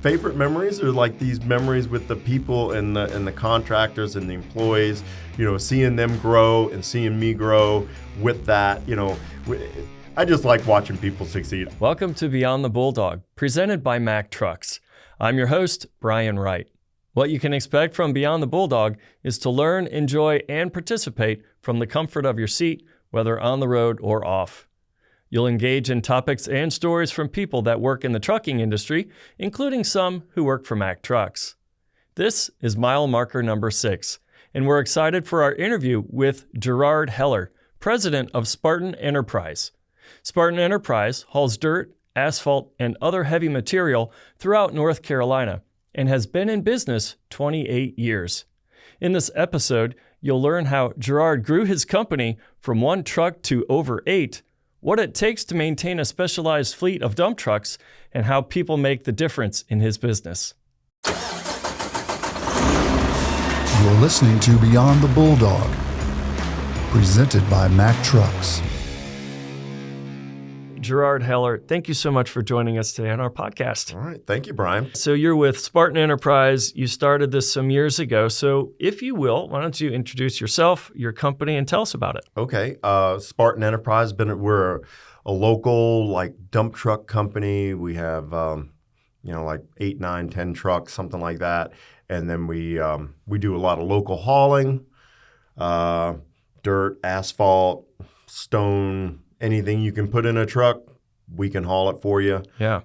favorite memories are like these memories with the people and the contractors and the employees, seeing them grow and seeing me grow with that, I just like watching people succeed. Welcome to Beyond the Bulldog, presented by Mack Trucks. I'm your host, Brian Wright. What you can expect from Beyond the Bulldog is to learn, enjoy, and participate from the comfort of your seat, whether on the road or off. You'll engage in topics and stories from people that work in the trucking industry, including some who work for Mack Trucks. This is mile marker number 6, and we're excited for our interview with Gerard Heller, president of Spartan Enterprise. Spartan Enterprise hauls dirt, asphalt, and other heavy material throughout North Carolina and has been in business 28 years. In this episode, you'll learn how Gerard grew his company from 1 truck to over 8, what it takes to maintain a specialized fleet of dump trucks, and how people make the difference in his business. You're listening to Beyond the Bulldog, presented by Mack Trucks. Gerard Heller, thank you so much for joining us today on our podcast. All right. Thank you, Brian. So you're with Spartan Enterprise. You started this some years ago. So if you will, why don't you introduce yourself, your company, and tell us about it? Okay. Spartan Enterprise, we're a local dump truck company. We have, 8, 9, 10 trucks, something like that. And then we do a lot of local hauling, dirt, asphalt, stone, anything you can put in a truck, we can haul it for you. Yeah.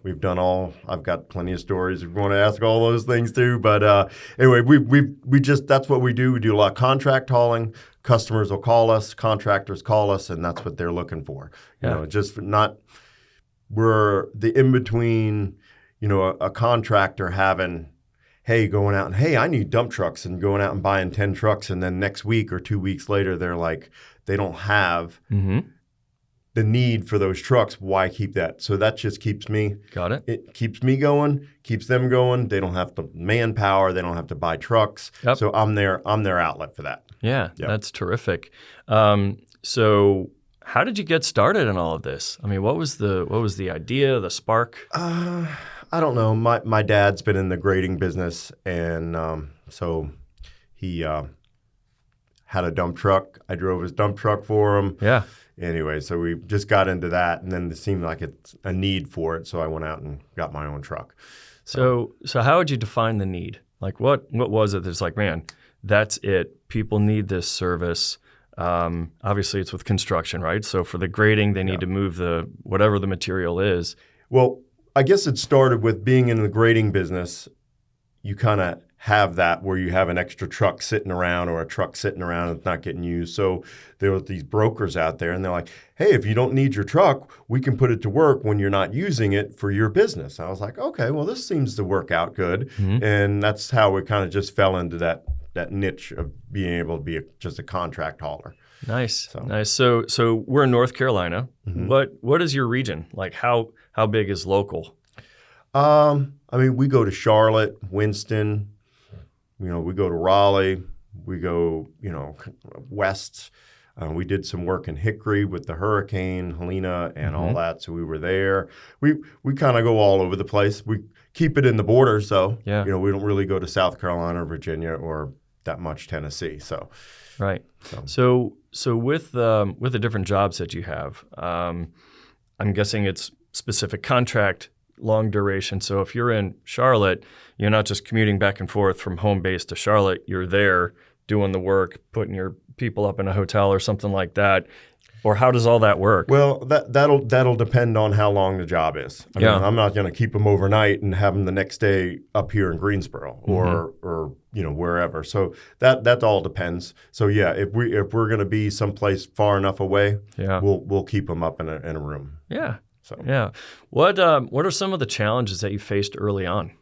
I've got plenty of stories if you want to ask all those things too. But anyway, we just, that's what we do. We do a lot of contract hauling. Customers will call us, contractors call us, and that's what they're looking for. Yeah. We're the in-between, a contractor having, going out and, I need dump trucks, and going out and buying 10 trucks. And then next week or 2 weeks later, they're like, they don't have the need for those trucks. Why keep that? So that just keeps me. Got it. It keeps me going, keeps them going. They don't have to manpower. They don't have to buy trucks. Yep. So I'm their outlet for that. Yeah, Yep. That's terrific. So how did you get started in all of this? I mean, what was the idea, the spark? I don't know. My dad's been in the grading business, and so he had a dump truck. I drove his dump truck for him. Yeah. Anyway, so we just got into that, and then it seemed like it's a need for it, so I went out and got my own truck. So how would you define the need? Like what was it that's like, man, that's it. People need this service. Obviously, it's with construction, right? So for the grading, they need to move whatever the material is. Well, I guess it started with being in the grading business. You kind of have that where you have an extra truck sitting around or a truck sitting around that's not getting used. So there were these brokers out there, and they're like, hey, if you don't need your truck, we can put it to work when you're not using it for your business. I was like, okay, well, this seems to work out good. Mm-hmm. And that's how we kind of just fell into that niche of being able to be just a contract hauler. Nice. Nice. So we're in North Carolina. Mm-hmm. What is your region? Like how big is local? We go to Charlotte, Winston, we go to Raleigh, we go, west. We did some work in Hickory with the hurricane, Helena, and all that. So we were there. We kind of go all over the place. We keep it in the borders, though. Yeah. We don't really go to South Carolina or Virginia or that much Tennessee. So. Right. So with the different jobs that you have, I'm guessing it's specific contract, long duration. So if you're in Charlotte, you're not just commuting back and forth from home base to Charlotte. You're there doing the work, putting your people up in a hotel or something like that. Or how does all that work? Well, that'll depend on how long the job is. I mean, I'm not going to keep them overnight and have them the next day up here in Greensboro or wherever. So that all depends. So yeah, if we're going to be someplace far enough away, we'll keep them up in a room. Yeah. So yeah, what are some of the challenges that you faced early on?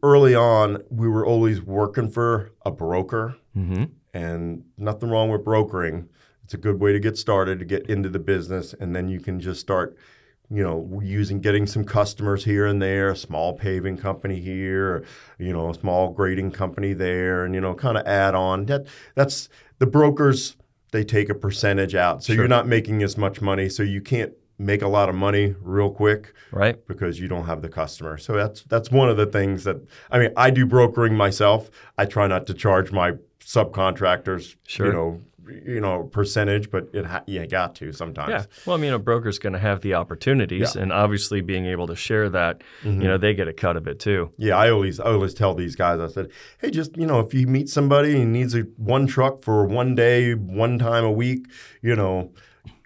Early on, we were always working for a broker, and nothing wrong with brokering. It's a good way to get started, to get into the business, and then you can just start, getting some customers here and there, a small paving company here, a small grading company there, and, kind of add on. That's the brokers, they take a percentage out. So You're not making as much money, so you can't make a lot of money real quick, Right. because you don't have the customer. So that's one of the things that, I mean, I do brokering myself. I try not to charge my subcontractors, Sure. Percentage, but you got to sometimes. Yeah. Well, I mean, a broker's going to have the opportunities, and obviously being able to share that, they get a cut of it too. Yeah, I always tell these guys, I said, hey, just, if you meet somebody and needs one truck for one day, one time a week,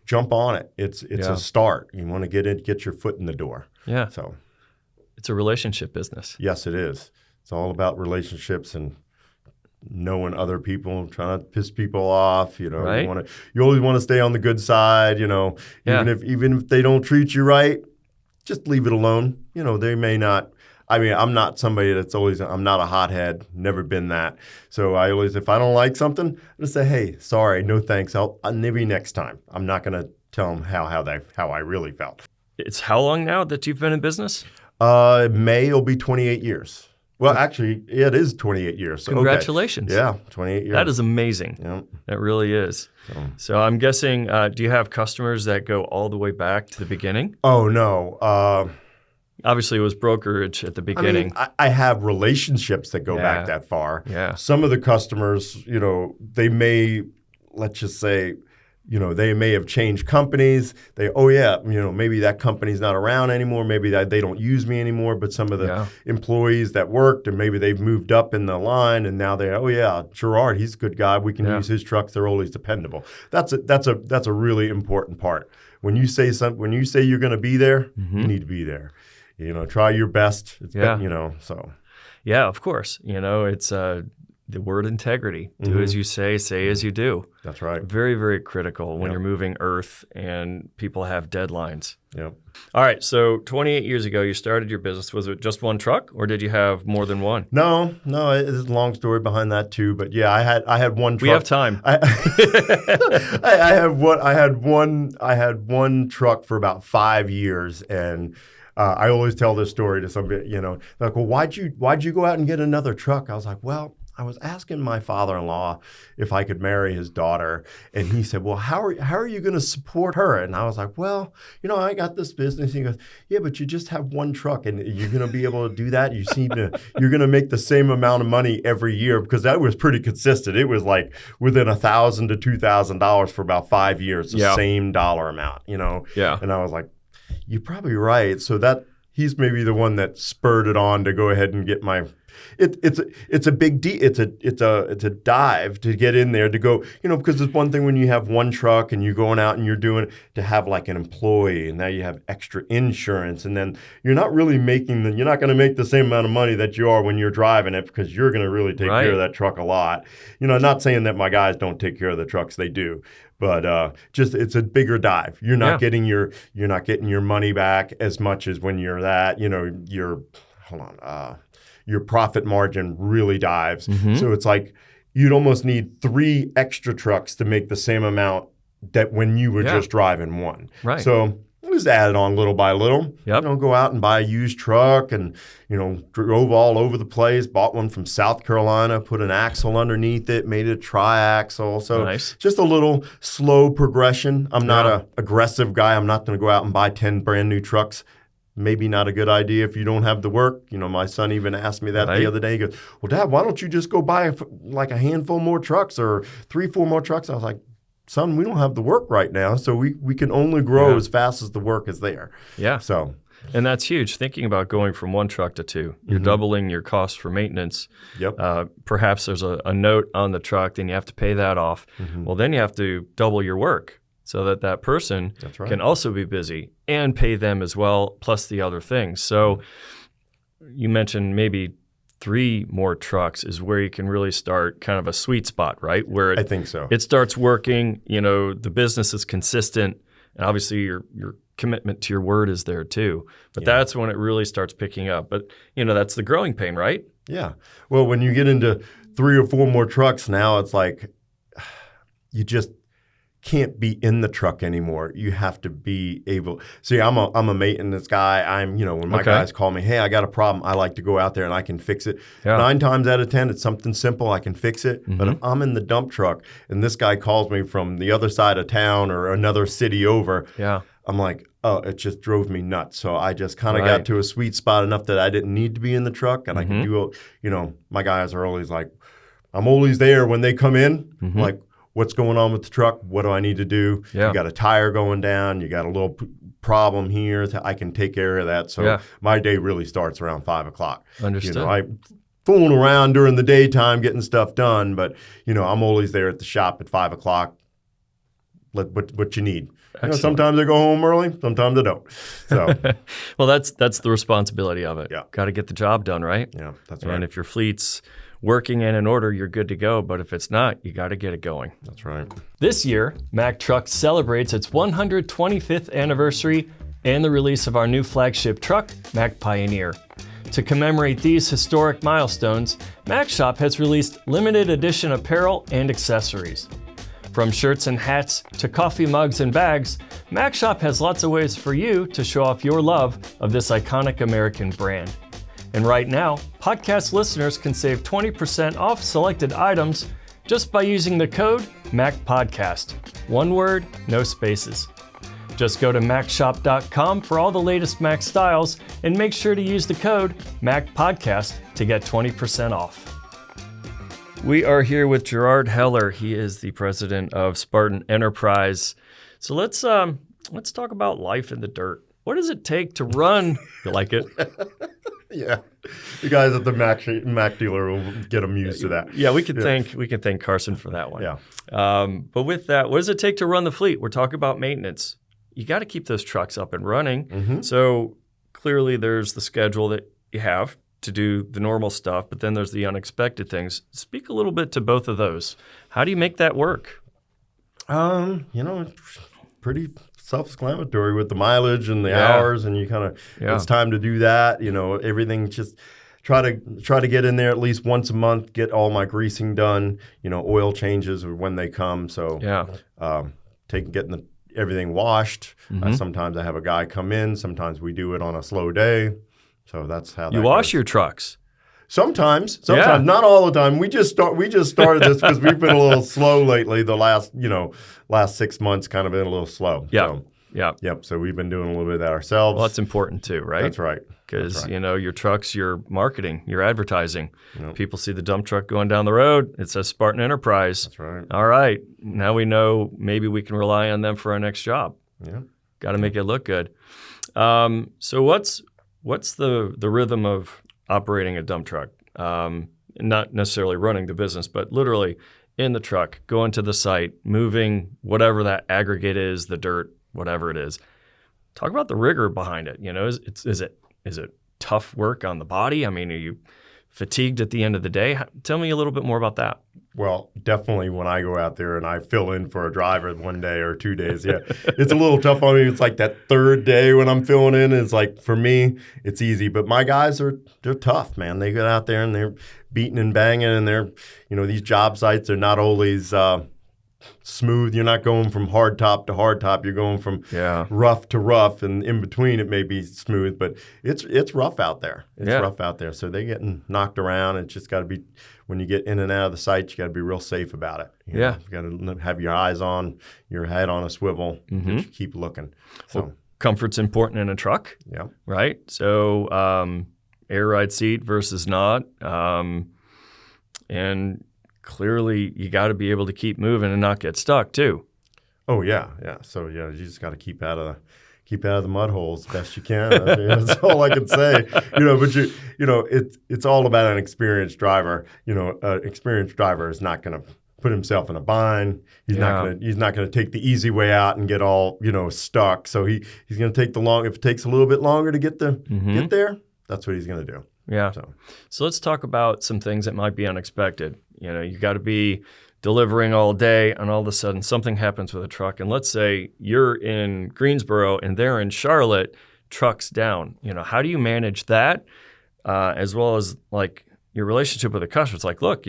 jump on it. It's a start. You want to get your foot in the door. Yeah. So It's a relationship business. yes, it is. It's all about relationships and knowing other people, trying to piss people off. Right. You always want to stay on the good side. Yeah. Even if they don't treat you right, just leave it alone. They may not. I mean, I'm not somebody I'm not a hothead, never been that. So I always, if I don't like something, I just say, hey, sorry, no thanks. I'll maybe next time. I'm not going to tell them how I really felt. It's how long now that you've been in business? May will be 28 years. Well, actually, it is 28 years. So, Congratulations. Okay. Yeah, 28 years. That is amazing. Yeah. That really is. So I'm guessing, do you have customers that go all the way back to the beginning? Oh, no. Obviously, it was brokerage at the beginning. I have relationships that go back that far. Yeah. Some of the customers, they may, let's just say, they may have changed companies. Maybe that company's not around anymore. Maybe they don't use me anymore. But some of the employees that worked, and maybe they've moved up in the line, and now Gerard, he's a good guy. We can use his trucks. They're always dependable. That's a really important part. When you say you're going to be there, you need to be there. Try your best. So. Yeah, of course. It's the word integrity. Do as you say as you do. That's right. Very, very critical when you're moving earth and people have deadlines. Yeah. All right. So 28 years ago, you started your business. Was it just one truck, or did you have more than one? No. There's a long story behind that too. But yeah, I had one truck. We have time. I had one truck for about 5 years, and I always tell this story to somebody. Like, well, why'd you go out and get another truck? I was like, well, I was asking my father-in-law if I could marry his daughter, and he said, well, how are you going to support her? And I was like, well, I got this business. And he goes, yeah, but you just have one truck, and you're going to be able to do that? You're going to make the same amount of money every year, because that was pretty consistent. It was like within $1,000 to $2,000 for about 5 years, the same dollar amount, Yeah. And I was like, you're probably right. So he's maybe the one that spurred it on to go ahead and get my. It's a big deal. It's a dive to get in there to go, because it's one thing when you have one truck and you're going out and you're doing to have like an employee, and now you have extra insurance, and then you're not really you're not going to make the same amount of money that you are when you're driving it, because you're going to really take care of that truck a lot. Not saying that my guys don't take care of the trucks, they do. But just it's a bigger dive. You're not getting your money back as much as when you're that. Your profit margin really dives. Mm-hmm. So it's like you'd almost need 3 extra trucks to make the same amount that when you were just driving one. Right. So I just added on little by little. Yep. Go out and buy a used truck, and drove all over the place. Bought one from South Carolina, put an axle underneath it, made it a tri-axle. So nice. Just a little slow progression. I'm not an aggressive guy. I'm not going to go out and buy 10 brand new trucks. Maybe not a good idea if you don't have the work. My son even asked me that the other day. He goes, well, Dad, why don't you just go buy a handful more trucks or 3-4 more trucks? I was like, son, we don't have the work right now, so we can only grow as fast as the work is there. Yeah. So, and that's huge. Thinking about going from one truck to 2, you're doubling your cost for maintenance. Yep. Perhaps there's a note on the truck, then you have to pay that off. Mm-hmm. Well, then you have to double your work, so that person can also be busy and pay them as well, plus the other things. So you mentioned maybe 3 more trucks is where you can really start kind of a sweet spot, right? Where I think so. It starts working, the business is consistent, and obviously your commitment to your word is there too. But that's when it really starts picking up. But, that's the growing pain, right? Yeah. Well, when you get into 3 or 4 more trucks now, it's like you just can't be in the truck anymore. You have to be able. See, I'm a maintenance guy. When my guys call me, hey, I got a problem, I like to go out there and I can fix it. Yeah. 9 times out of 10, it's something simple. I can fix it. Mm-hmm. But if I'm in the dump truck and this guy calls me from the other side of town or another city over, I'm like, oh, it just drove me nuts. So I just kind of Right. got to a sweet spot enough that I didn't need to be in the truck, and I could do, my guys are always like, I'm always there when they come in. Like, what's going on with the truck? What do I need to do? Yeah. You got a tire going down. You got a little problem here. I can take care of that. So my day really starts around 5 o'clock. Understood. I fooling around during the daytime getting stuff done, but I'm always there at the shop at 5 o'clock. What you need. Sometimes I go home early. Sometimes I don't. So, well, that's the responsibility of it. Yeah. Got to get the job done, right? Yeah, that's right. And if your fleet's working and in order, you're good to go. But if it's not, you got to get it going. That's right. This year, Mack Trucks celebrates its 125th anniversary and the release of our new flagship truck, Mack Pioneer. To commemorate these historic milestones, Mack Shop has released limited edition apparel and accessories. From shirts and hats to coffee mugs and bags, Mack Shop has lots of ways for you to show off your love of this iconic American brand. And right now, podcast listeners can save 20% off selected items just by using the code MACPODCAST. One word, no spaces. Just go to MackShop.com for all the latest Mack styles and make sure to use the code MACPODCAST to get 20% off. We are here with Gerard Heller. He is the president of Spartan Enterprise. So let's talk about life in the dirt. What does it take to run? You like it? Yeah, the guys at the Mack dealer will get amused to that. Yeah, we can thank Carson for that one. Yeah. But with that, what does it take to run the fleet? We're talking about maintenance. You got to keep those trucks up and running. So clearly, there's the schedule that you have to do the normal stuff, but then there's the unexpected things. Speak a little bit to both of those. How do you make that work? It's pretty self-explanatory with the mileage and the hours, and you kind of it's time to do that. Everything just try to get in there at least once a month, get all my greasing done. Oil changes when they come. So getting everything washed. Sometimes I have a guy come in. Sometimes we do it on a slow day. So that's how you wash your trucks. Sometimes, not all the time. We just started this because we've been a little slow lately. The last 6 months kind of been a little slow. So we've been doing a little bit of that ourselves. Well, that's important too, right? That's right. Because your trucks, your marketing, your advertising. People see the dump truck going down the road. It says Spartan Enterprise. That's right. All right, now we know maybe we can rely on them for our next job. Yeah. Got to make it look good. So what's the rhythm of operating a dump truck? Not necessarily running the business, but literally in the truck, going to the site, moving whatever that aggregate is, the dirt, whatever it is. Talk about the rigor behind it. Is it tough work on the body? I mean, are you fatigued at the end of the day? Tell me a little bit more about that. Well, definitely when I go out there and I fill in for a driver 1 day or 2 days, it's a little tough on me. It's like that third day when I'm filling in. It's like, for me, it's easy. But my guys they're tough, man. They get out there and they're beating and banging, and they're, these job sites are not always smooth. You're not going from hard top to hard top. You're going from rough to rough, and in between it may be smooth, but it's rough out there. It's rough out there. So they're getting knocked around. It's just got to be, when you get in and out of the site, you got to be real safe about it. You got to have your eyes on, your head on a swivel, but you keep looking. So well, comfort's important in a truck. Yeah. Right. So air ride seat versus not, and clearly, you got to be able to keep moving and not get stuck too. Oh yeah. So you just got to keep out of the mud holes as best you can. That's all I can say. But it's all about an experienced driver. An experienced driver is not going to put himself in a bind. He's not going to take the easy way out and get all stuck. So he's going to take if it takes a little bit longer to get there, that's what he's going to do. Yeah. So let's talk about some things that might be unexpected. You got to be delivering all day, and all of a sudden something happens with a truck. And let's say you're in Greensboro and they're in Charlotte, truck's down. How do you manage that, as well as like your relationship with the customer? It's like, look,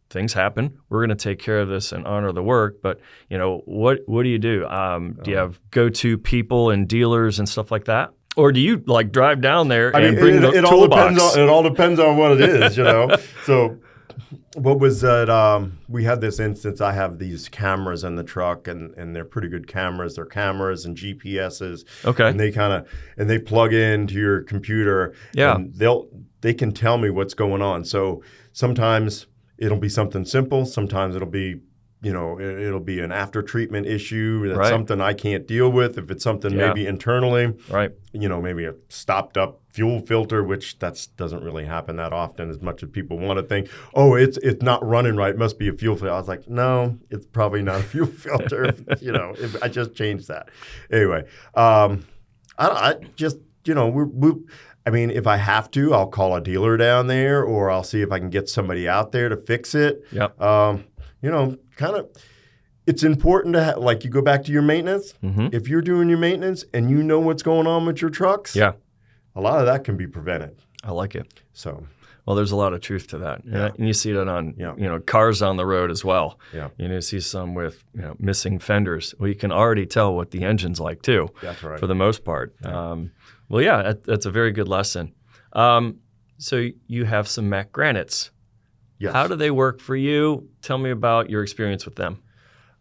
things happen. We're going to take care of this and honor the work. But what do you do? Do you have go-to people and dealers and stuff like that? Or do you drive down there and bring the toolbox? It all depends on what it is, So what was that? We had this instance. I have these cameras in the truck, and they're pretty good cameras. They're cameras and GPSs. Okay. And they plug into your computer. Yeah. And they can tell me what's going on. So sometimes it'll be something simple. Sometimes it'll be, it'll be an after treatment issue. That's something I can't deal with. If it's something maybe internally, right? Maybe a stopped up fuel filter, which doesn't really happen that often as much as people want to think. Oh, it's not running right. It must be a fuel filter. I was like, no, it's probably not a fuel filter. If I just changed that. Anyway, I just, I mean, if I have to, I'll call a dealer down there, or I'll see if I can get somebody out there to fix it. Yep. Kind of, it's important to have, like, you go back to your maintenance. Mm-hmm. If you're doing your maintenance and you know what's going on with your trucks, a lot of that can be prevented. I like it. So, well, there's a lot of truth to that. Yeah. And you see that on, cars on the road as well. Yeah. You see some with, missing fenders. Well, you can already tell what the engine's like too. That's right. For the most part. Yeah. That's a very good lesson. So you have some Mack granites. Yes. How do they work for you? Tell me about your experience with them.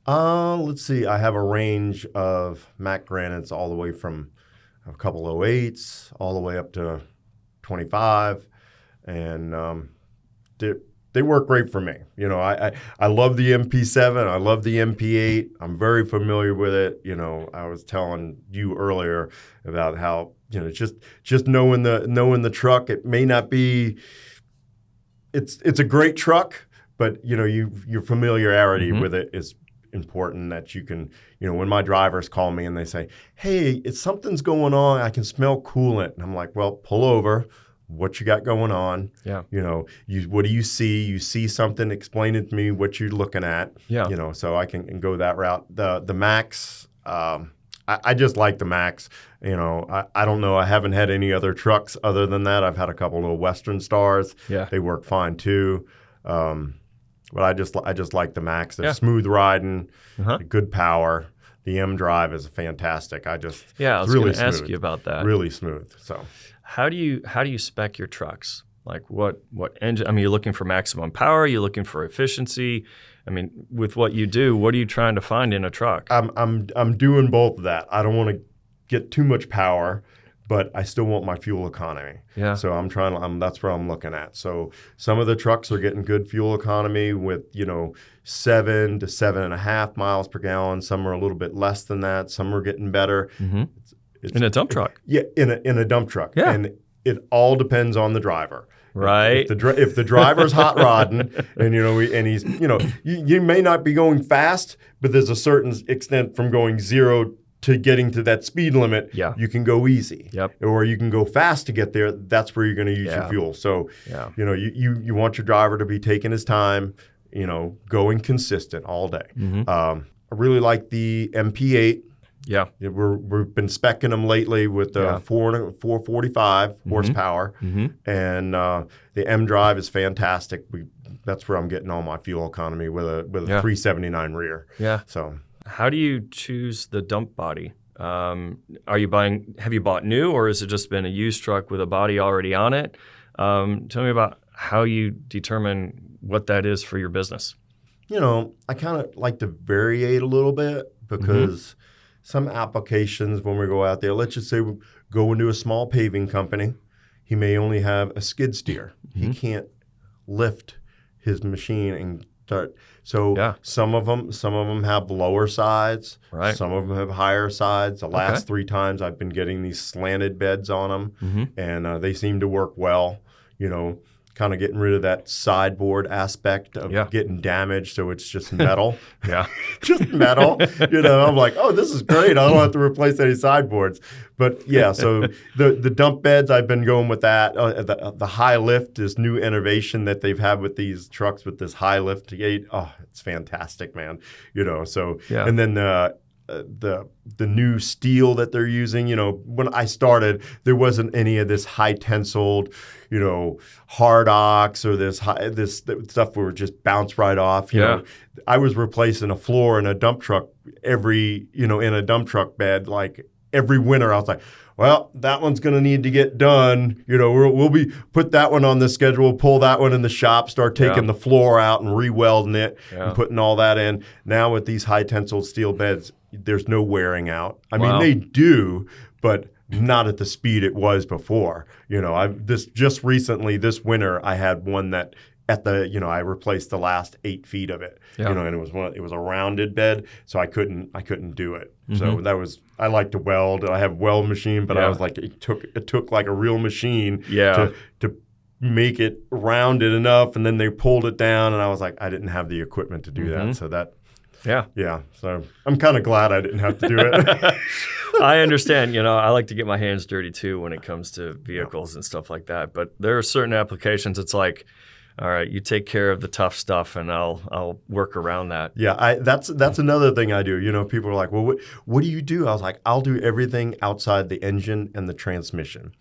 Let's see. I have a range of Mack granites all the way from a couple 08s all the way up to 25, and they work great for me. I love the MP7. I love the MP8. I'm very familiar with it. I was telling you earlier about how just knowing the truck. It may not be. It's a great truck, but your familiarity with it is important. That you can, when my drivers call me and they say, "Hey, something's going on. I can smell coolant," and I'm like, "Well, pull over. What you got going on? Yeah. What do you see? You see something? Explain it to me. What you're looking at? Yeah. So I can go that route. The Macks. I just like the Macks. I don't know. I haven't had any other trucks other than that. I've had a couple of Western Stars. Yeah. They work fine too. But I just like the Macks. They're Yeah. smooth riding, Uh-huh. good power. The M drive is fantastic. I was really going to ask smooth. you about that. Really smooth. So How do you spec your trucks? Like what engine? I mean, you're looking for maximum power. You're looking for efficiency. I mean, with what you do, what are you trying to find in a truck? I'm doing both of that. I don't want to get too much power, but I still want my fuel economy. Yeah. So that's where I'm looking at. So some of the trucks are getting good fuel economy with 7 to 7.5 miles per gallon. Some are a little bit less than that. Some are getting better. Mm-hmm. In a dump truck. Yeah, in a dump truck. Yeah. And it all depends on the driver. Right. If the driver's hot rodding and he's you may not be going fast, but there's a certain extent from going 0 to getting to that speed limit. Yeah. You can go easy. Yep. Or you can go fast to get there. That's where you're going to use your fuel. So you want your driver to be taking his time, going consistent all day. Mm-hmm. I really like the MP8. Yeah. We've been speccing them lately with 445 horsepower, and the M drive is fantastic. That's where I'm getting all my fuel economy with a 379 rear. Yeah. So how do you choose the dump body? Have you bought new, or has it just been a used truck with a body already on it? Tell me about how you determine what that is for your business. I kind of like to variate a little bit because some applications when we go out there, let's just say we go into a small paving company, he may only have a skid steer. He can't lift his machine and start. So some of them have lower sides. Right. Some of them have higher sides. The last 3 times I've been getting these slanted beds on them, and they seem to work well. Kind of getting rid of that sideboard aspect of getting damaged, so it's just metal. Just metal. I'm like, oh, this is great. I don't have to replace any sideboards. But so the dump beds, I've been going with that. The high lift, this new innovation that they've had with these trucks with this high lift gate. Oh, it's fantastic, man. And then the new steel that they're using. When I started, there wasn't any of this high tensiled, hard ox or this stuff where it just bounce right off. I was replacing a floor in a dump truck in a dump truck bed like every winter I was like, well, that one's going to need to get done. We'll be put that one on the schedule, pull that one in the shop, start taking the floor out and re-welding it and putting all that in. Now with these high tensile steel beds, there's no wearing out. I mean, they do, but not at the speed it was before. Just recently this winter, I had one that I replaced the last 8 feet of it. And it was a rounded bed, so I couldn't do it. Mm-hmm. So I like to weld. I have a weld machine, but I was like, it took like a real machine to make it rounded enough, and then they pulled it down, and I was like, I didn't have the equipment to do that. So that. Yeah. So I'm kind of glad I didn't have to do it. I understand. I like to get my hands dirty too when it comes to vehicles and stuff like that. But there are certain applications. It's like, all right, you take care of the tough stuff, and I'll work around that. Yeah, that's another thing I do. People are like, well, what do you do? I was like, I'll do everything outside the engine and the transmission.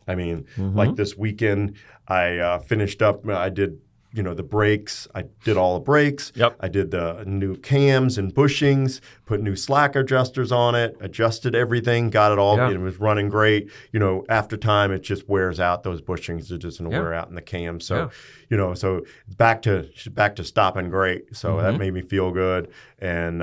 I mean, like this weekend, I finished up. I did. The brakes, I did all the brakes. Yep. I did the new cams and bushings, put new slack adjusters on it, adjusted everything, got it all. It was running great. After time, it just wears out. Those bushings are just going to wear out in the cam. So, so back to stopping great. So that made me feel good. And,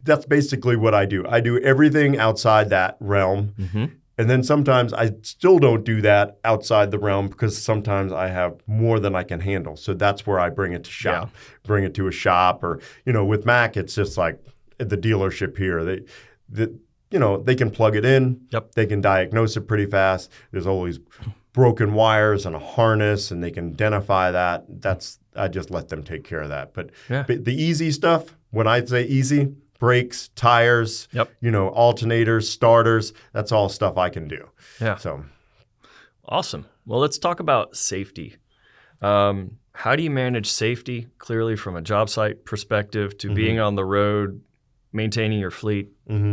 that's basically what I do. I do everything outside that realm. Mm-hmm. And then sometimes I still don't do that outside the realm because sometimes I have more than I can handle. So that's where I bring it to shop, bring it to a shop. Or, with Mack, it's just like the dealership here. They can plug it in. Yep. They can diagnose it pretty fast. There's always broken wires and a harness, and they can identify that. I just let them take care of that. But the easy stuff, when I say easy, brakes, tires, alternators, starters, that's all stuff I can do. Yeah. So awesome. Well, let's talk about safety. How do you manage safety clearly from a job site perspective to being on the road, maintaining your fleet?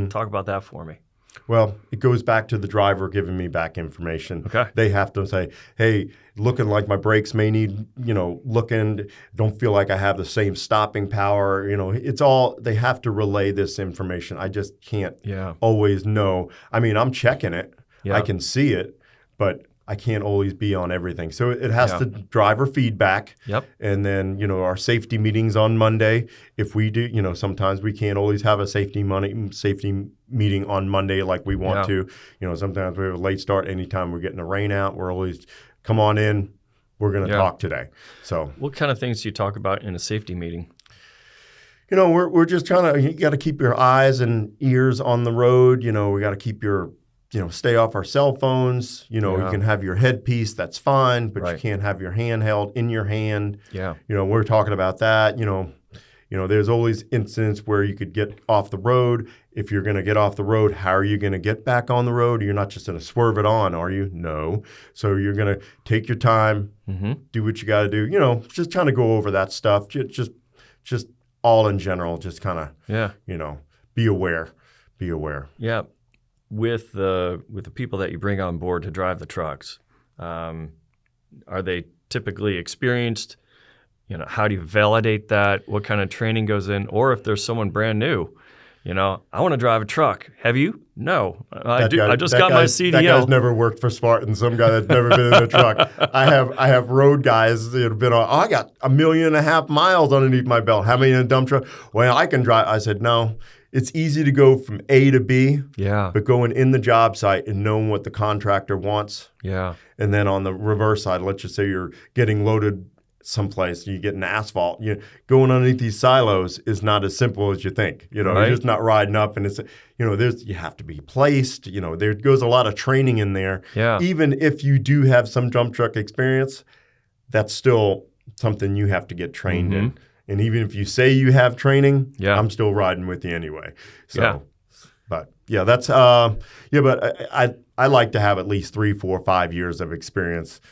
Talk about that for me. Well, it goes back to the driver giving me back information. Okay. They have to say, hey, looking like my brakes may need, don't feel like I have the same stopping power. It's all, they have to relay this information. I just can't always know. I mean, I'm checking it. I can see it, but I can't always be on everything. So it has to driver feedback. Yep. And then, our safety meetings on Monday. If we do, sometimes we can't always have a safety meeting on Monday like we want to. Sometimes we have a late start. Anytime we're getting a rain out, we're always, come on in. We're going to talk today. So what kind of things do you talk about in a safety meeting? We're just trying to, you got to keep your eyes and ears on the road. We got to keep your, stay off our cell phones. You can have your headpiece, that's fine, but you can't have your handheld in your hand. Yeah. We're talking about that. There's always incidents where you could get off the road. If you're going to get off the road, how are you going to get back on the road? You're not just going to swerve it on, are you? No. So you're going to take your time, do what you got to do. Just trying to go over that stuff. Just all in general, just kind of, be aware. Be aware. Yeah. With the people that you bring on board to drive the trucks, are they typically experienced? How do you validate that? What kind of training goes in? Or if there's someone brand new, I want to drive a truck. Have you? No, I do. I just got my CDL. That guy's never worked for Spartan. Some guy that's never been in a truck. I have road guys that have been on. I got 1.5 million miles underneath my belt. How many in a dump truck? Well, I can drive. I said no. It's easy to go from A to B, but going in the job site and knowing what the contractor wants. Yeah. And then on the reverse side, let's just say you're getting loaded someplace, you get an asphalt. Going underneath these silos is not as simple as you think. You're just not riding up, and it's you have to be placed. There goes a lot of training in there. Yeah. Even if you do have some dump truck experience, that's still something you have to get trained in. And even if you say you have training, I'm still riding with you anyway. So, but that's but I like to have at least 3, 4, 5 years of experience.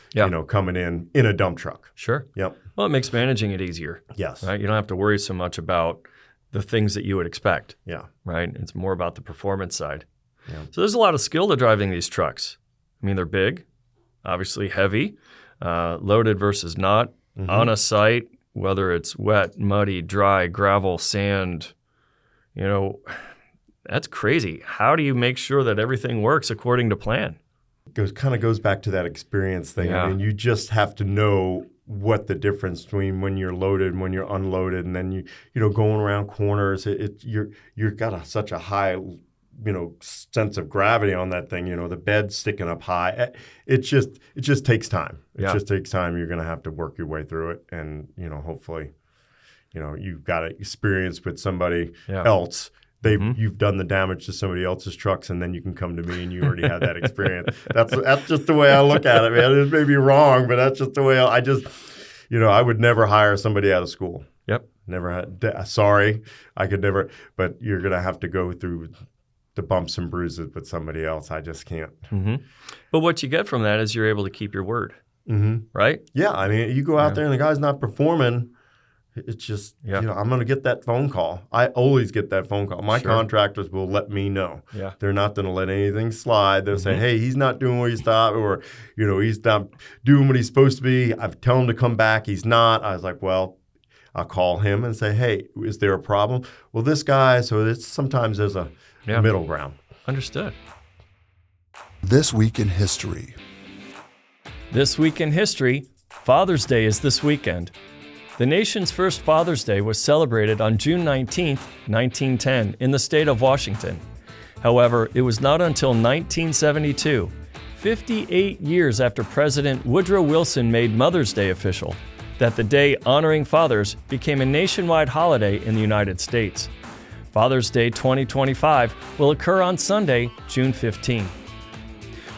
Coming in a dump truck. Sure. Yep. Well, it makes managing it easier. Yes. Right. You don't have to worry so much about the things that you would expect. Yeah. Right. It's more about the performance side. Yeah. So there's a lot of skill to driving these trucks. I mean, they're big, obviously heavy, loaded versus not, on a site. Whether it's wet, muddy, dry, gravel, sand, That's crazy. How do you make sure that everything works according to plan? Kind of goes back to that experience thing. Yeah. I mean, you just have to know what the difference between when you're loaded and when you're unloaded, and then you going around corners. You're got such a high, sense of gravity on that thing. The bed's sticking up high. It just takes time. It just takes time. You're going to have to work your way through it, and hopefully, you've got experience with somebody else. You've done the damage to somebody else's trucks, and then you can come to me and you already had that experience. That's just the way I look at it, man. It may be wrong, but that's just the way I just, I would never hire somebody out of school. Yep. Never had. Sorry, I could never. But you're gonna have to go through the bumps and bruises with somebody else. I just can't. Mm-hmm. But what you get from that is you're able to keep your word, right? Yeah, I mean, you go out there and the guy's not performing. It's just, I'm going to get that phone call. I always get that phone call. My contractors will let me know. Yeah. They're not going to let anything slide. They'll say, hey, he's not doing what he's thought, or, he's not doing what he's supposed to be. I tell him to come back. He's not. I was like, well, I'll call him and say, hey, is there a problem? Well, this guy, so sometimes there's a middle ground. Understood. This Week in History. This week in history, Father's Day is this weekend. The nation's first Father's Day was celebrated on June 19, 1910, in the state of Washington. However, it was not until 1972, 58 years after President Woodrow Wilson made Mother's Day official, that the day honoring fathers became a nationwide holiday in the United States. Father's Day 2025 will occur on Sunday, June 15.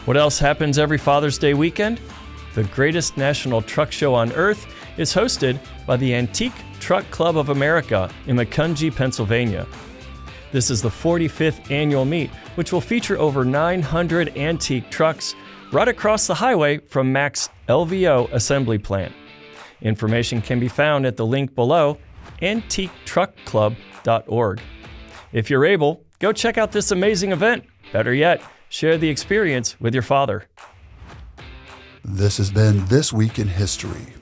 What else happens every Father's Day weekend? The greatest national truck show on earth is hosted by the Antique Truck Club of America in Macungie, Pennsylvania. This is the 45th annual meet, which will feature over 900 antique trucks right across the highway from Mack's LVO assembly plant. Information can be found at the link below, antiquetruckclub.org. If you're able, go check out this amazing event. Better yet, share the experience with your father. This has been This Week in History.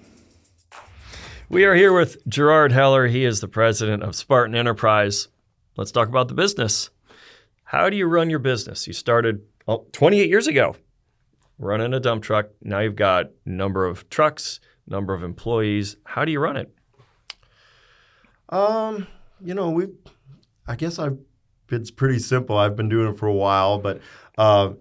We are here with Gerard Heller. He is the president of Spartan Enterprise. Let's talk about the business. How do you run your business? You started 28 years ago running a dump truck. Now you've got a number of trucks, number of employees. How do you run it? I guess it's pretty simple. I've been doing it for a while, but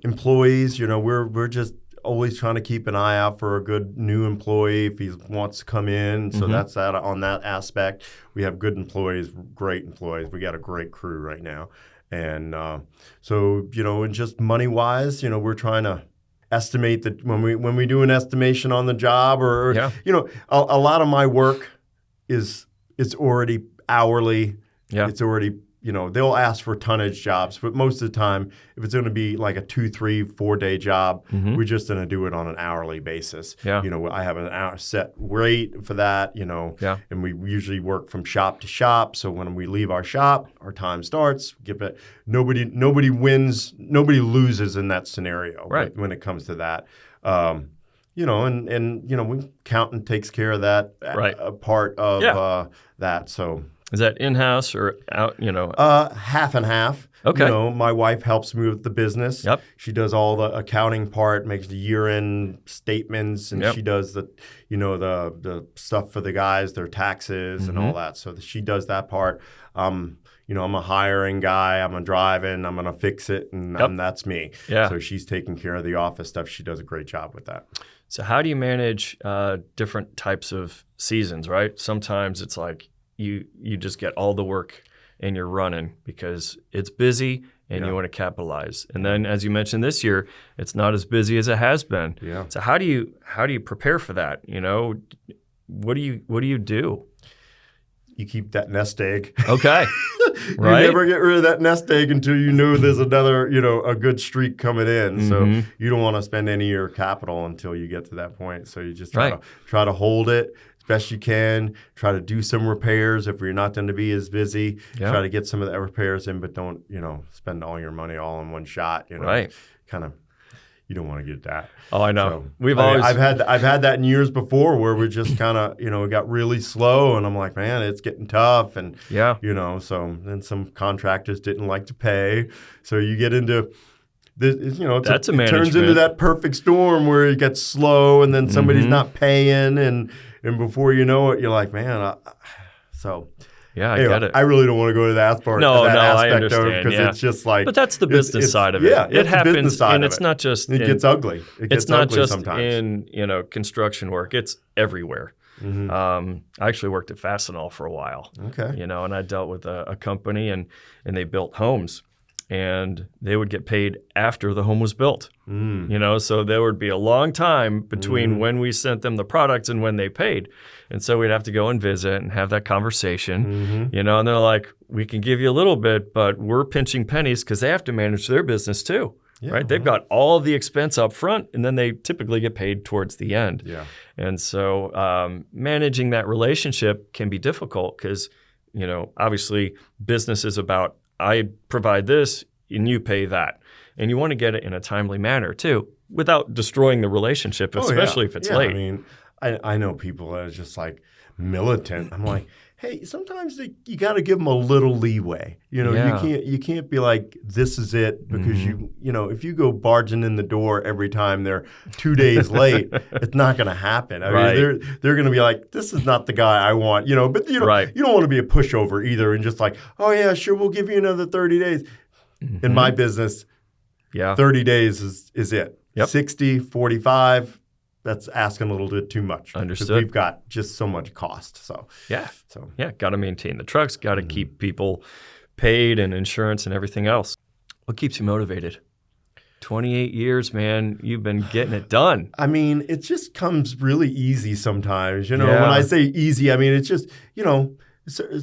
employees, we're just always trying to keep an eye out for a good new employee if he wants to come in. So that's that on that aspect. We have good employees, great employees. We got a great crew right now. And and just money-wise, we're trying to estimate that when we do an estimation on the job a lot of my work it's already hourly. Yeah. It's already, they'll ask for tonnage jobs, but most of the time, if it's going to be like a 2, 3, 4 day job, we're just going to do it on an hourly basis. Yeah. I have an hour set rate for that, and we usually work from shop to shop. So when we leave our shop, our time starts. Nobody wins, nobody loses in that scenario. Right. When it comes to that. We accountant takes care of that part of that. So. Is that in-house or out, Half and half. Okay. My wife helps me with the business. Yep. She does all the accounting part, makes the year-end statements, and she does the stuff for the guys, their taxes and all that. So she does that part. I'm a hiring guy. I'm a driving. I'm going to fix it, and that's me. Yeah. So she's taking care of the office stuff. She does a great job with that. So how do you manage different types of seasons, right? Sometimes it's like, you just get all the work and you're running because it's busy and you want to capitalize. And then, as you mentioned this year, it's not as busy as it has been. Yeah. So how do you prepare for that? What do you do? You keep that nest egg. Okay. You never get rid of that nest egg until you know there's another, a good streak coming in. So you don't want to spend any of your capital until you get to that point. So you just try to hold it as best you can. Try to do some repairs if you're not going to be as busy. Yeah. Try to get some of the repairs in, but don't, spend all your money all in one shot. Right. Kind of, you don't want to get that. Oh, I know. So, We've I mean, always I've had that in years before where we just kind of, it got really slow, and I'm like, man, it's getting tough, and so then some contractors didn't like to pay, so you get into this, it turns into that perfect storm where it gets slow, and then somebody's not paying, and before you know it, you're like, man, I anyway, get it. I really don't want to go to that part. No, aspect I understand. Because it's just like, but that's the business side of it. Yeah, it happens, and it's it. not just. It gets ugly. It's not ugly just sometimes. in construction work. It's everywhere. I actually worked at Fastenal for a while. Okay. And I dealt with a company, and they built homes, and they would get paid after the home was built. So there would be a long time between when we sent them the products and when they paid. And so we'd have to go and visit and have that conversation, and they're like, we can give you a little bit, but we're pinching pennies because they have to manage their business too, right? They've got all the expense up front, and then they typically get paid towards the end. Yeah. And so managing that relationship can be difficult because, obviously business is about, I provide this and you pay that. And you want to get it in a timely manner too, without destroying the relationship, especially if it's late. I mean, I know people that are just like militant. I'm like, hey, sometimes you got to give them a little leeway. You can't be like, this is it, because if you go barging in the door every time they're 2 days late, it's not going to happen. I mean, they're going to be like, this is not the guy I want. But you don't want to be a pushover either, and just like, oh yeah, sure, we'll give you another 30 days. In my business, 30 days is it. Yep. 60, 45. That's asking a little bit too much. Understood. Because we've got just so much cost. Got to maintain the trucks, got to keep people paid, and insurance and everything else. What keeps you motivated? 28 years, man, you've been getting it done. I mean, it just comes really easy sometimes. When I say easy, I mean, it's just,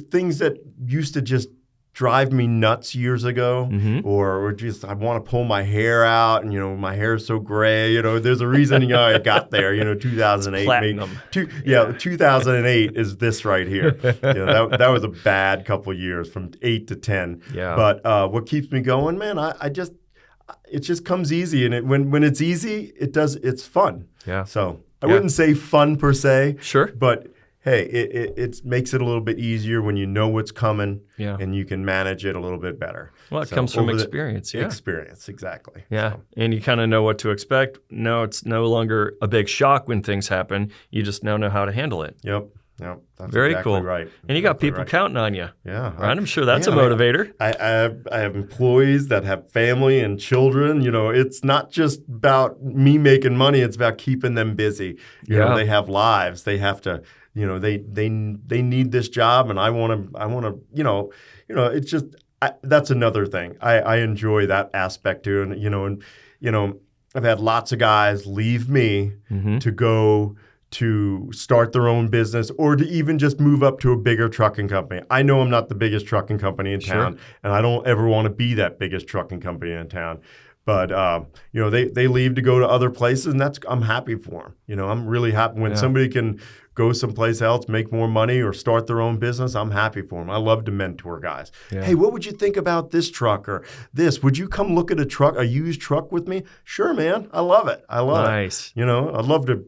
things that used to just drive me nuts years ago, or just I want to pull my hair out, and my hair is so gray. There's a reason I got there. 2008, platinum. 2008 is this right here. That was a bad couple of years from 8 to 10. Yeah. But what keeps me going, man? It just comes easy, and when it's easy, it's fun. Yeah. So I wouldn't say fun per se. Sure. But hey, it makes it a little bit easier when you know what's coming, and you can manage it a little bit better. Well, it comes from experience, Experience, exactly. Yeah, So. and you kind of know what to expect. No, it's no longer a big shock when things happen. You just now know how to handle it. Yep. That's Very exactly cool. right. And you got people counting on you. Yeah. Right? I'm sure that's a motivator. I have employees that have family and children. It's not just about me making money. It's about keeping them busy. They have lives. They have to... they need this job, and I want to, it's just, that's another thing. I enjoy that aspect too. And, I've had lots of guys leave me to go to start their own business, or to even just move up to a bigger trucking company. I know I'm not the biggest trucking company in town, and I don't ever want to be that biggest trucking company in town. But they leave to go to other places, and I'm happy for them. I'm really happy when somebody can go someplace else, make more money, or start their own business. I'm happy for them. I love to mentor guys. Yeah. Hey, what would you think about this truck or this? Would you come look at a used truck with me? Sure, man. I love it. I love it. Nice. I'd love to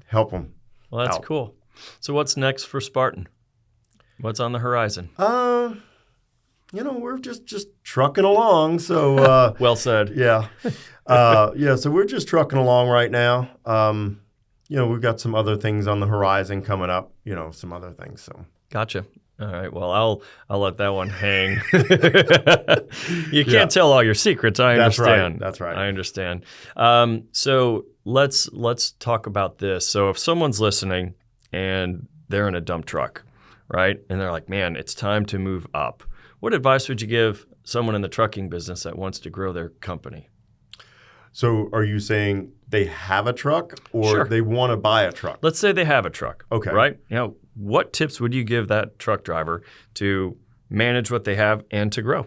help them. Well, that's cool. So what's next for Spartan? What's on the horizon? We're just trucking along. So well said. Yeah. So we're just trucking along right now. We've got some other things on the horizon coming up, some other things. So gotcha. All right. Well, I'll let that one hang. You can't tell all your secrets. I understand. That's right. I understand. So let's talk about this. So if someone's listening and they're in a dump truck, right, and they're like, man, it's time to move up. What advice would you give someone in the trucking business that wants to grow their company? So are you saying they have a truck, or they want to buy a truck? Let's say they have a truck. Okay. Right? What tips would you give that truck driver to manage what they have and to grow?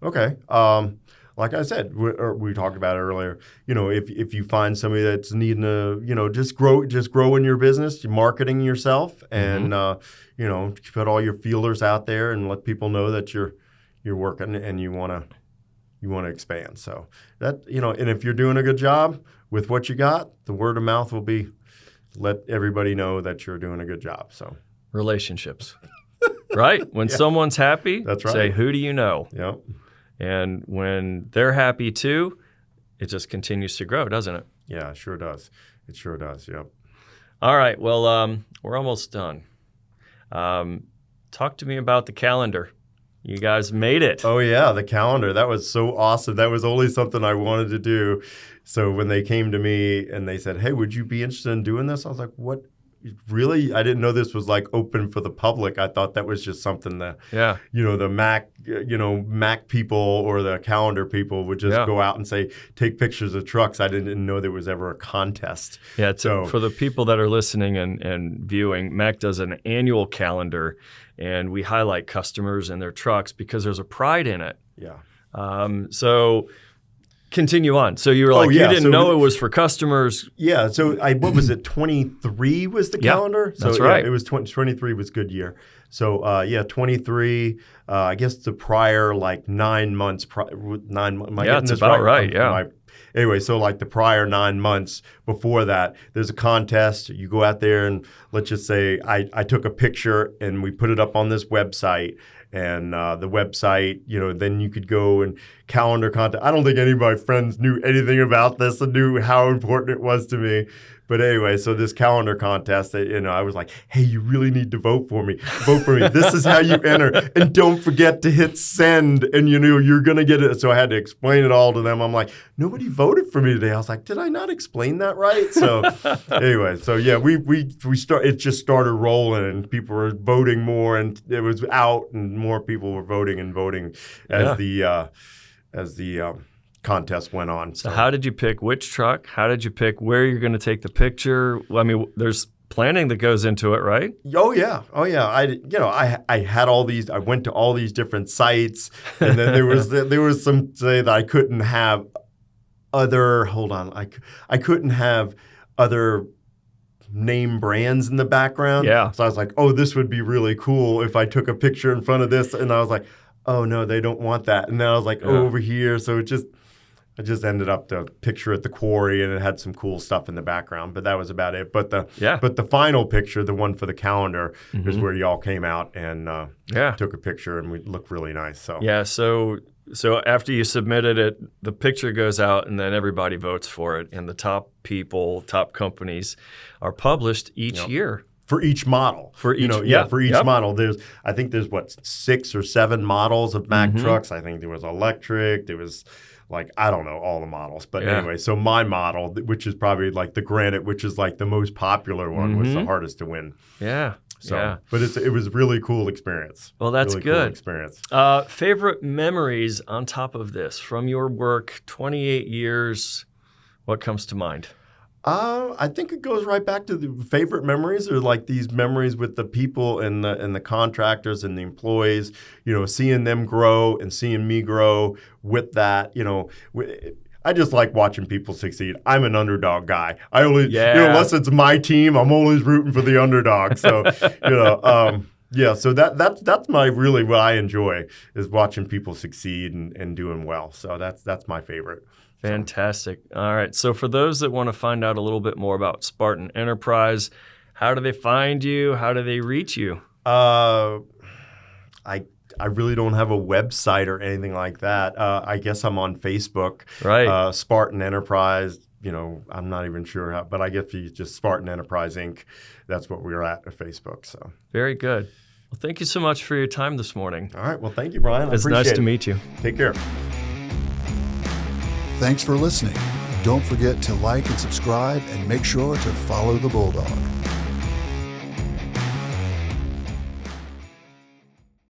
Okay. Like I said, we talked about it earlier. If you find somebody that's needing to, just grow in your business, marketing yourself, and put all your feelers out there and let people know that you're working and you want you want to expand. So that, and if you're doing a good job with what you got, the word of mouth will be, let everybody know that you're doing a good job. So relationships, right? When someone's happy, that's right. Say, who do you know? Yep. And when they're happy too, it just continues to grow, doesn't it? Yeah, it sure does. It sure does. Yep. All right. Well, we're almost done. Talk to me about the calendar. You guys made it. Oh, yeah, the calendar. That was so awesome. That was only something I wanted to do. So when they came to me and they said, hey, would you be interested in doing this? I was like, what? Really? I didn't know this was like open for the public. I thought that was just something that, the Mack people or the calendar people would just go out and say, take pictures of trucks. I didn't know there was ever a contest. Yeah. So for the people that are listening and viewing, Mack does an annual calendar, and we highlight customers and their trucks because there's a pride in it. Yeah. So continue on. So you were like, you didn't know it was for customers. Yeah. So what was it? 23 was the calendar. So that's right. It was 23 was good year. So 23. I guess the prior 9 months. 9 months. Yeah, it's about right. Yeah. Anyway, so like the prior 9 months before that, there's a contest. You go out there and let's just say I took a picture and we put it up on this website. And the website, then you could go and calendar content. I don't think any of my friends knew anything about this and knew how important it was to me. But anyway, so this calendar contest, I was like, hey, you really need to vote for me. Vote for me. This is how you enter. And don't forget to hit send. And, you're going to get it. So I had to explain it all to them. I'm like, nobody voted for me today. I was like, did I not explain that right? So anyway, so yeah, it just started rolling and people were voting more and it was out and more people were voting as the contest went on. So how did you pick which truck? How did you pick where you're going to take the picture? I mean, there's planning that goes into it, right? Oh yeah. I had all these. I went to all these different sites, and then there was some say that I couldn't have other. Hold on, I couldn't have other name brands in the background. Yeah. So I was like, oh, this would be really cool if I took a picture in front of this, and I was like, oh no, they don't want that, and then I was like, over here, so I just ended up the picture at the quarry, and it had some cool stuff in the background, but that was about it. But the final picture, the one for the calendar, is where y'all came out and took a picture, and we looked really nice. So yeah, so after you submitted it, the picture goes out, and then everybody votes for it, and the top companies are published each year. For each model. For each model. I think there's 6 or 7 models of Mack trucks. I think there was electric, there was I don't know all the models. But anyway, so my model, which is probably the Granite, which is the most popular one, was the hardest to win. Yeah. So, but it was a really cool experience. Well, that's really good. Cool experience. Favorite memories on top of this from your work, 28 years, what comes to mind? I think it goes right back to the favorite memories are these memories with the people and the contractors and the employees, seeing them grow and seeing me grow with that, I just like watching people succeed. I'm an underdog guy. I only, unless it's my team, I'm always rooting for the underdog. So, so that's really what I enjoy is watching people succeed and doing well. So that's my favorite. Fantastic. All right. So for those that want to find out a little bit more about Spartan Enterprise, how do they find you? How do they reach you? I really don't have a website or anything like that. I guess I'm on Facebook. Right. Spartan Enterprise. I'm not even sure how, but I guess you just Spartan Enterprise Inc. That's what we're at Facebook. So very good. Well, thank you so much for your time this morning. All right. Well, thank you, Brian. It's nice to meet you. Take care. Thanks for listening. Don't forget to like and subscribe and make sure to follow the Bulldog.